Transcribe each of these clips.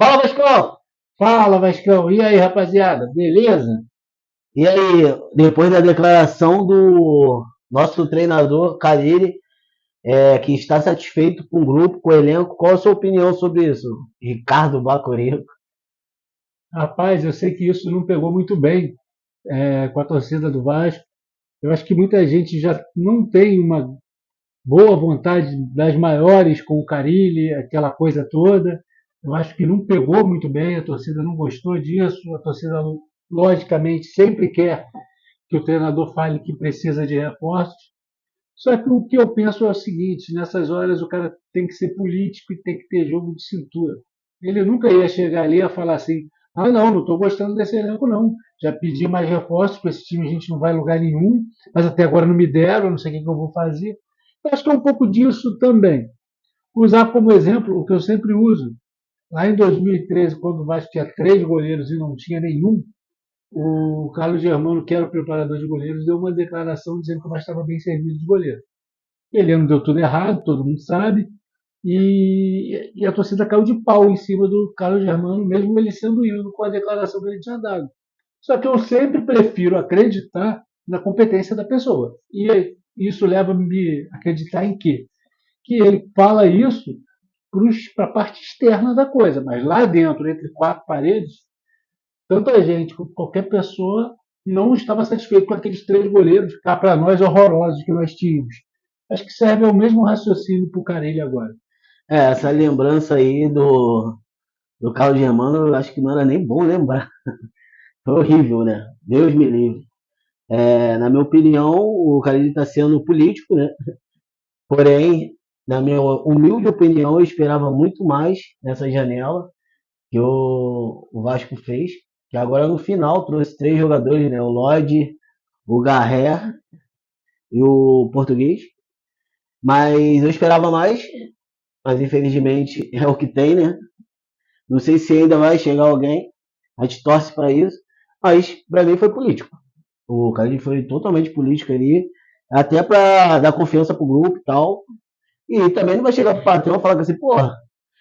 Fala, Vascão! Fala, Vascão. E aí, rapaziada? Beleza? E aí, depois da declaração do nosso treinador Carille, que está satisfeito com o grupo, com o elenco, qual a sua opinião sobre isso, Ricardo Bacurico? Rapaz, eu sei que isso não pegou muito bem com a torcida do Vasco. Eu acho que muita gente já não tem uma boa vontade das maiores com o Carille, aquela coisa toda. Eu acho que não pegou muito bem, a torcida não gostou disso. A torcida, logicamente, sempre quer que o treinador fale que precisa de reforços. Só que o que eu penso é o seguinte: nessas horas o cara tem que ser político e tem que ter jogo de cintura. Ele nunca ia chegar ali a falar assim: ah, não estou gostando desse elenco, não. Já pedi mais reforços para esse time, a gente não vai em lugar nenhum, mas até agora não me deram, não sei o que eu vou fazer. Eu acho que é um pouco disso também. Usar como exemplo o que eu sempre uso. Lá em 2013, quando o Vasco tinha 3 goleiros e não tinha nenhum, o Carlos Germano, que era o preparador de goleiros, deu uma declaração dizendo que o Vasco estava bem servido de goleiro. Ele não deu tudo errado, todo mundo sabe, e a torcida caiu de pau em cima do Carlos Germano, mesmo ele sendo indo com a declaração que ele tinha dado. Só que eu sempre prefiro acreditar na competência da pessoa. E isso leva-me a acreditar em quê? Que ele fala isso para a parte externa da coisa, mas lá dentro, entre 4 paredes, tanta gente, qualquer pessoa, não estava satisfeito com aqueles 3 goleiros, cá para nós, horrorosos que nós tínhamos. Acho que serve ao mesmo raciocínio para o Carelli agora. Essa lembrança aí do Carlos Germano, eu acho que não era nem bom lembrar. Foi horrível, né? Deus me livre. Na minha opinião, o Carille está sendo político, né? Porém, na minha humilde opinião, eu esperava muito mais nessa janela que o Vasco fez, que agora no final trouxe 3 jogadores, né? O Lodge, o Garré e o Português. Mas eu esperava mais, mas infelizmente é o que tem, né? Não sei se ainda vai chegar alguém, a gente torce para isso, mas para mim foi político. O cara foi totalmente político ali, até para dar confiança pro grupo e tal. E também não vai chegar pro patrão e falar assim, porra,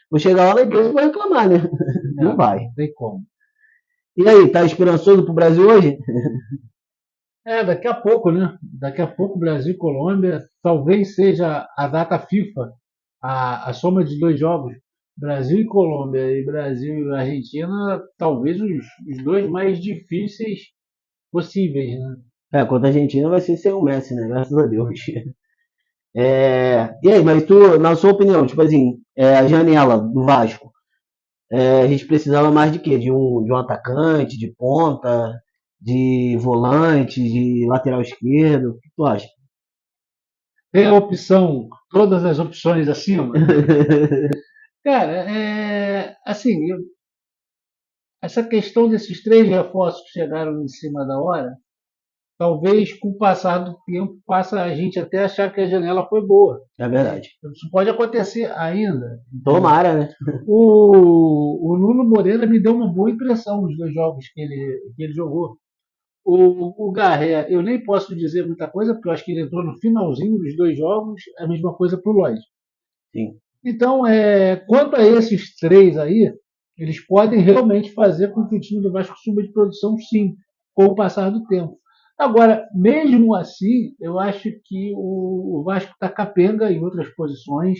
vou chegar lá na empresa e vou reclamar, né? Não Não, vai. não tem como. E aí, tá esperançoso pro Brasil hoje? Daqui a pouco, né? Daqui a pouco Brasil e Colômbia, talvez seja a data FIFA, a soma de 2 jogos, Brasil e Colômbia e Brasil e Argentina, talvez os dois mais difíceis possíveis, né? Contra a Argentina vai ser sem o Messi, né? Graças a Deus. E aí, mas tu, na sua opinião, tipo assim, a janela do Vasco, a gente precisava mais de quê? De um atacante, de ponta, de volante, de lateral esquerdo? O que tu acha? Tem a opção, todas as opções acima. Cara, assim, essa questão desses 3 reforços que chegaram em cima da hora, talvez com o passar do tempo, passa a gente até achar que a janela foi boa. É verdade. Isso pode acontecer ainda, entendeu? Tomara, né? O Nuno Moreira me deu uma boa impressão nos 2 jogos que ele jogou. O Garré, eu nem posso dizer muita coisa, porque eu acho que ele entrou no finalzinho dos 2 jogos, a mesma coisa para o Lloyd. Sim. Então, quanto a esses 3 aí, eles podem realmente fazer com que o time do Vasco suba de produção, sim, com o passar do tempo. Agora, mesmo assim, eu acho que o Vasco está capenga em outras posições.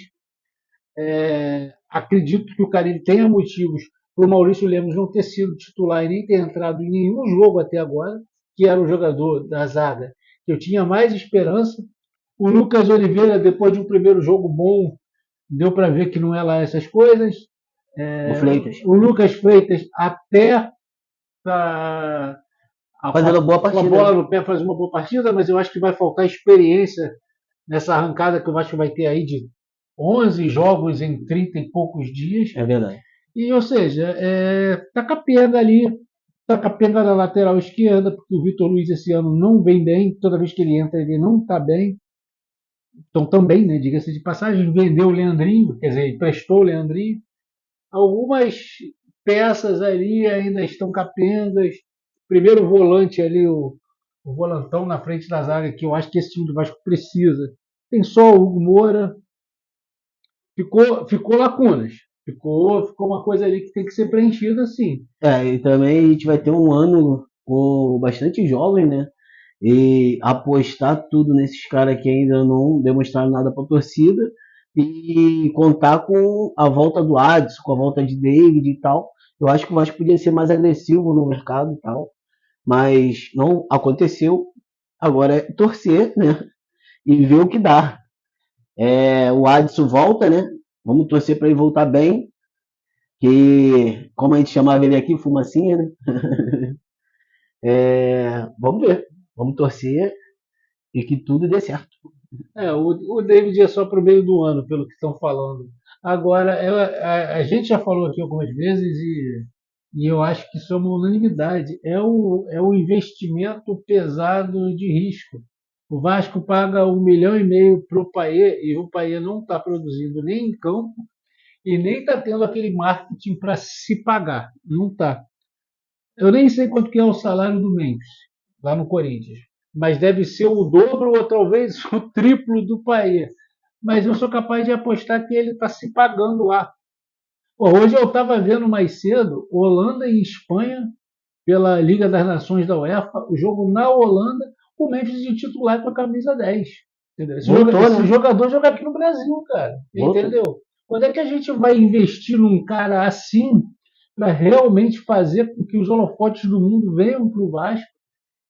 Acredito que o Carille tenha motivos para o Maurício Lemos não ter sido titular e nem ter entrado em nenhum jogo até agora, que era o jogador da zaga que eu tinha mais esperança. O Lucas Oliveira, depois de um primeiro jogo bom, deu para ver que não é lá essas coisas. O Fleitas. O Lucas Freitas até tá Fazendo boa com a partida, bola né? no pé faz uma boa partida, mas eu acho que vai faltar experiência nessa arrancada que o Vasco vai ter aí de 11 jogos em 30 e poucos dias. É verdade. E, ou seja, tá capenga ali, tá capenga na lateral esquerda, porque o Vitor Luiz esse ano não vem bem, toda vez que ele entra ele não está bem. Então também, né, diga-se de passagem, vendeu o Leandrinho, quer dizer, emprestou o Leandrinho. Algumas peças ali ainda estão capengas. Primeiro volante ali, o volantão na frente da zaga, que eu acho que esse time do Vasco precisa. Tem só o Hugo Moura. Ficou lacunas. Ficou uma coisa ali que tem que ser preenchida assim. E também a gente vai ter um ano com bastante jovem, né? E apostar tudo nesses caras que ainda não demonstraram nada para a torcida e contar com a volta do Adson, com a volta de David e tal. Eu acho que o Vasco podia ser mais agressivo no mercado e tal, mas não aconteceu. Agora é torcer, né? E ver o que dá. O Adson volta, né? Vamos torcer para ele voltar bem, que como a gente chamava ele aqui, fumacinha, né? Vamos ver, vamos torcer e que tudo dê certo. O David é só para o meio do ano, pelo que estão falando. Agora, a gente já falou aqui algumas vezes e eu acho que isso é uma unanimidade. É o investimento pesado de risco. O Vasco paga 1,5 milhão para o Payet e o Payet não está produzindo nem em campo e nem está tendo aquele marketing para se pagar. Não está. Eu nem sei quanto que é o salário do Mendes, lá no Corinthians. Mas deve ser o dobro ou talvez o triplo do Payet. Mas eu sou capaz de apostar que ele está se pagando lá. Pô, hoje eu estava vendo mais cedo Holanda e Espanha pela Liga das Nações da UEFA, o jogo na Holanda, o Memphis de titular com a camisa 10. Entendeu? Voltou, Esse né? jogador joga aqui no Brasil, cara. Voltou. Entendeu? Quando é que a gente vai investir num cara assim para realmente fazer com que os holofotes do mundo venham para o Vasco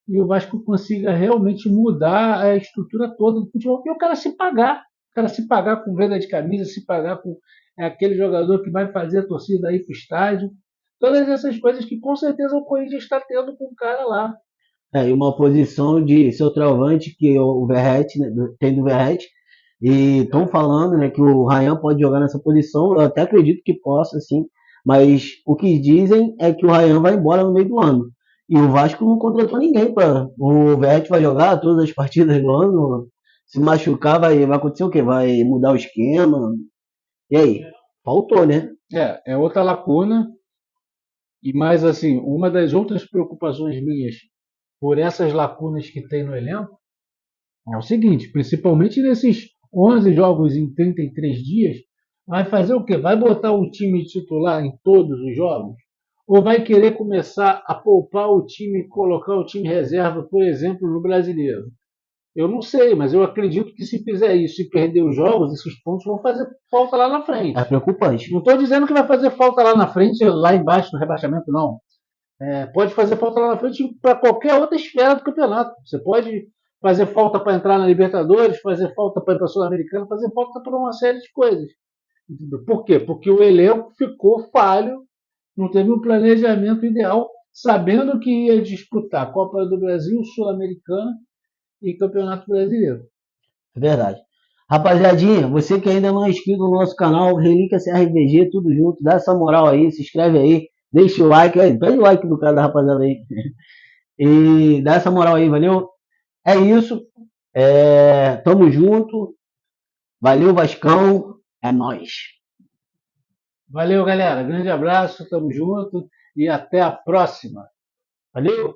e o Vasco consiga realmente mudar a estrutura toda do futebol? E o cara se pagar. O cara se pagar com venda de camisa, se pagar com aquele jogador que vai fazer a torcida ir para o estádio. Todas essas coisas que com certeza o Corinthians está tendo com o cara lá. E uma posição de centroavante que o Verratti, né, tem do Verratti, e estão falando, né, que o Ryan pode jogar nessa posição. Eu até acredito que possa, sim, mas o que dizem é que o Ryan vai embora no meio do ano. E o Vasco não contratou ninguém para. O Verratti vai jogar todas as partidas do ano. Se machucar, vai acontecer o quê? Vai mudar o esquema. E aí? Faltou, né? É outra lacuna. E mais assim, uma das outras preocupações minhas por essas lacunas que tem no elenco é o seguinte, principalmente nesses 11 jogos em 33 dias, vai fazer o quê? Vai botar o time titular em todos os jogos? Ou vai querer começar a poupar o time e colocar o time reserva, por exemplo, no brasileiro? Eu não sei, mas eu acredito que se fizer isso e perder os jogos, esses pontos vão fazer falta lá na É frente. preocupante. Não estou dizendo que vai fazer falta lá na frente, lá embaixo no rebaixamento, não. Pode fazer falta lá na frente para qualquer outra esfera do campeonato. Você pode fazer falta para entrar na Libertadores, fazer falta para ir para a Sul-Americana, fazer falta para uma série de coisas. Por quê? Porque o elenco ficou falho, não teve um planejamento ideal, sabendo que ia disputar Copa do Brasil, Sul-Americana e Campeonato Brasileiro. É verdade. Rapaziadinha, você que ainda não é inscrito no nosso canal, Relíquia CRVG, tudo junto, dá essa moral aí, se inscreve aí, deixa o like, aí, pede o like do cara da rapaziada aí. E dá essa moral aí, valeu? É isso. Tamo junto. Valeu, Vascão. É nóis. Valeu, galera. Grande abraço, tamo junto e até a próxima. Valeu!